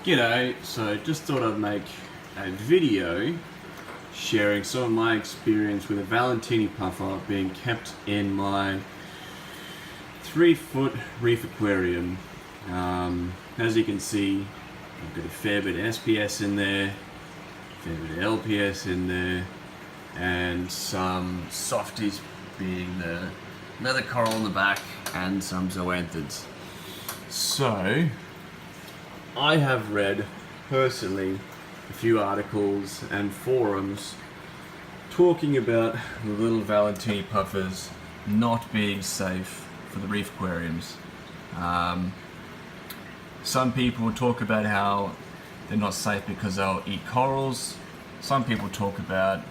G'day, so just thought I'd make a video sharing some of my experience with a Valentini puffer being kept in my 3-foot reef aquarium. As you can see, I've got a fair bit of SPS in there, a fair bit of LPS in there, and some softies being the leather coral on the back and some zoanthids. So, I have read personally a few articles and forums talking about the little Valentini puffers not being safe for the reef aquariums. Some people talk about how they're not safe because they'll eat corals. Some people talk about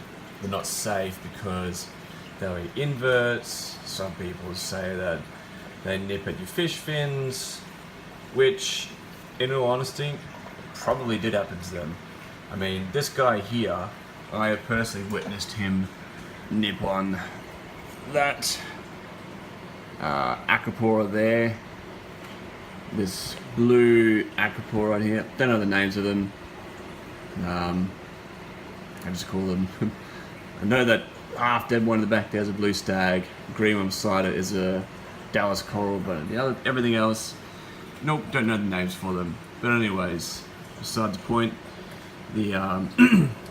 they're not safe because they'll eat inverts. Some people say that they nip at your fish fins, which, in all honesty, probably did happen to them. I mean, this guy here, I have personally witnessed him nip on that acropora there, this blue acropora right here. Don't know the names of them. I just call them. I know that half dead one in the back there's a blue stag. Green one beside it is a Dallas coral, but everything else, nope, don't know the names for them. But anyways, beside the point,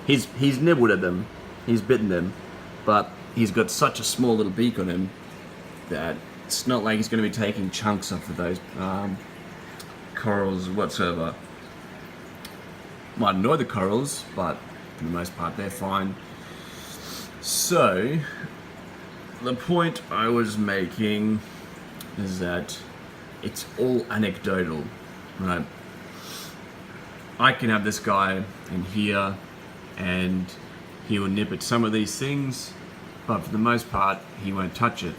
he's nibbled at them, he's bitten them, but he's got such a small little beak on him that it's not like he's going to be taking chunks off of those corals whatsoever. Might annoy the corals, but for the most part they're fine. So, the point I was making is that it's all anecdotal, right? I can have this guy in here and he will nip at some of these things, but for the most part he won't touch it.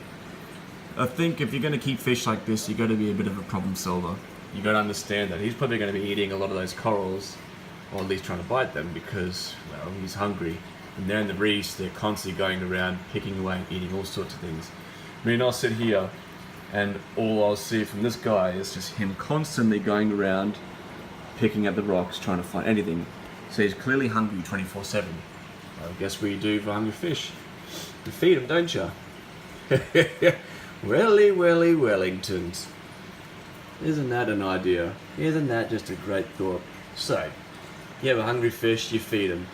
I think if you're going to keep fish like this, you've got to be a bit of a problem solver. You've got to understand that he's probably going to be eating a lot of those corals, or at least trying to bite them, because, well, he's hungry. And they're in the reefs, they're constantly going around, picking away and eating all sorts of things. I mean, I'll sit here and all I'll see from this guy is just him constantly going around, picking at the rocks, trying to find anything. So he's clearly hungry 24/7. I guess what you do for hungry fish. You feed them, don't you? Welly, welly, Wellingtons. Isn't that an idea? Isn't that just a great thought? So, you have a hungry fish, you feed them.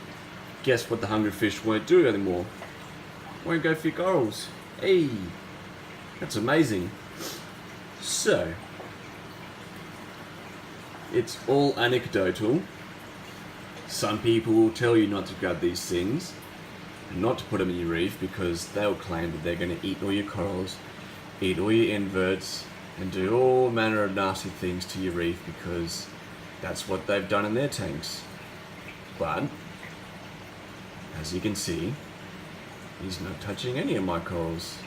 Guess what the hungry fish won't do anymore? Won't go for your corals. Hey, that's amazing. So, it's all anecdotal. Some people will tell you not to grab these things, and not to put them in your reef, because they'll claim that they're going to eat all your corals, eat all your inverts, and do all manner of nasty things to your reef, because that's what they've done in their tanks. But, as you can see, he's not touching any of my corals.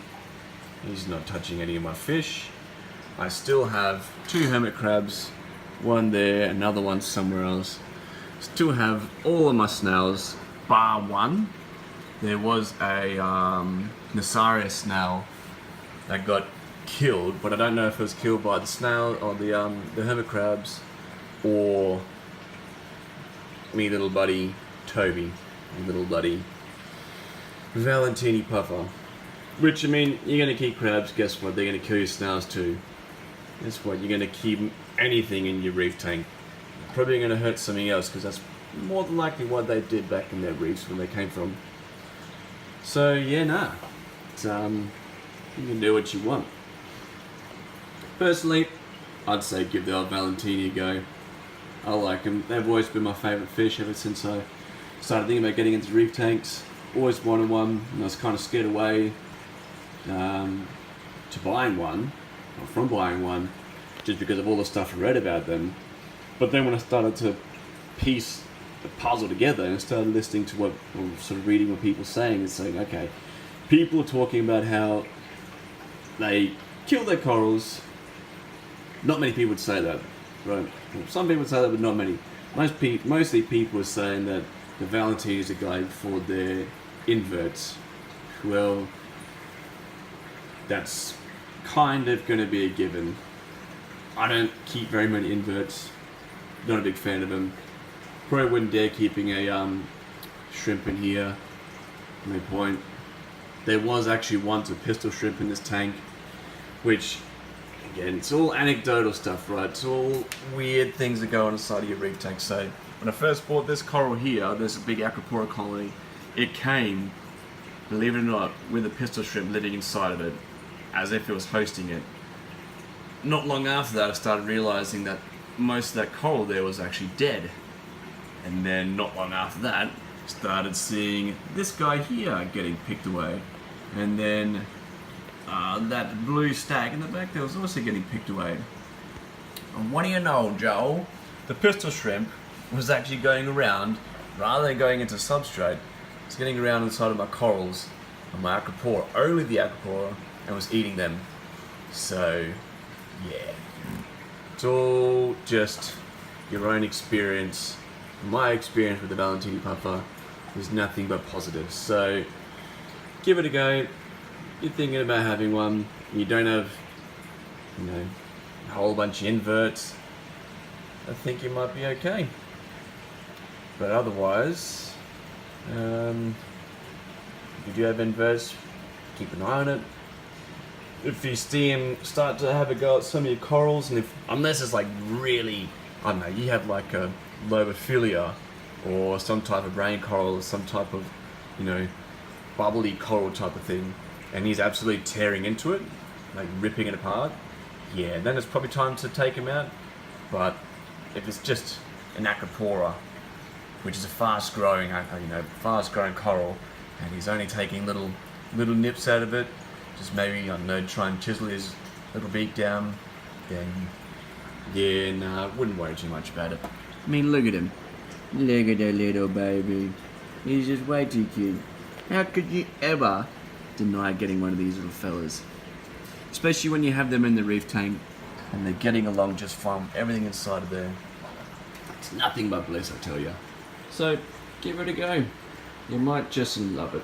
He's not touching any of my fish. I still have 2 hermit crabs, one there, another one somewhere else. Still have all of my snails, bar one. There was a Nasaria snail that got killed, but I don't know if it was killed by the snail or the hermit crabs, or me little buddy Toby, my little buddy Valentini puffer. Which, I mean, you're going to keep crabs, guess what, they're going to kill your snails too. Guess what, you're going to keep anything in your reef tank. Probably going to hurt something else, because that's more than likely what they did back in their reefs when they came from. So yeah, nah, you can do what you want. Personally, I'd say give the old Valentini a go. I like them. They've always been my favourite fish ever since I started thinking about getting into reef tanks. Always wanted one, and I was kind of scared away to buying one, or from buying one, just because of all the stuff I read about them. But then when I started to piece the puzzle together and started listening to what, or sort of reading what people are saying, and saying, okay, people are talking about how they kill their corals. Not many people would say that, right? Some people would say that, but not many. Mostly people are saying that the Valentinis are going for their inverts. Well, that's kind of going to be a given. I don't keep very many inverts. not a big fan of them. Probably wouldn't dare keeping a shrimp in here. No point. There was actually once a pistol shrimp in this tank, which, again, it's all anecdotal stuff, right? It's all weird things that go on inside of your reef tank. So when I first bought this coral here, there's a big Acropora colony. It came, believe it or not, with a pistol shrimp living inside of it, as if it was hosting it. Not long after that, I started realizing that most of that coral there was actually dead. And then not long after that, started seeing this guy here getting picked away. And then that blue stag in the back there was also getting picked away. And what do you know, Joel? The pistol shrimp was actually going around, rather than going into substrate, it's getting around inside of my corals and my Acropora, only the Acropora, and was eating them. So, yeah. It's all just your own experience. My experience with the Valentini puffer is nothing but positive. So, give it a go. You're thinking about having one, you don't have, a whole bunch of inverts, I think you might be okay. But otherwise, if you do have inverts, keep an eye on it. If you see them start to have a go at some of your corals, and unless it's like really, I don't know, you have like a lobophilia or some type of rain coral or some type of, bubbly coral type of thing, and he's absolutely tearing into it, like ripping it apart, yeah, then it's probably time to take him out. But if it's just an Acropora, which is a fast-growing coral, and he's only taking little nips out of it, just maybe, try and chisel his little beak down, then yeah, nah, wouldn't worry too much about it. I mean, look at him. Look at that little baby. He's just way too cute. How could you ever deny getting one of these little fellas? Especially when you have them in the reef tank and they're getting along just fine with everything inside of there. It's nothing but bliss, I tell you. So, give it a go. You might just love it.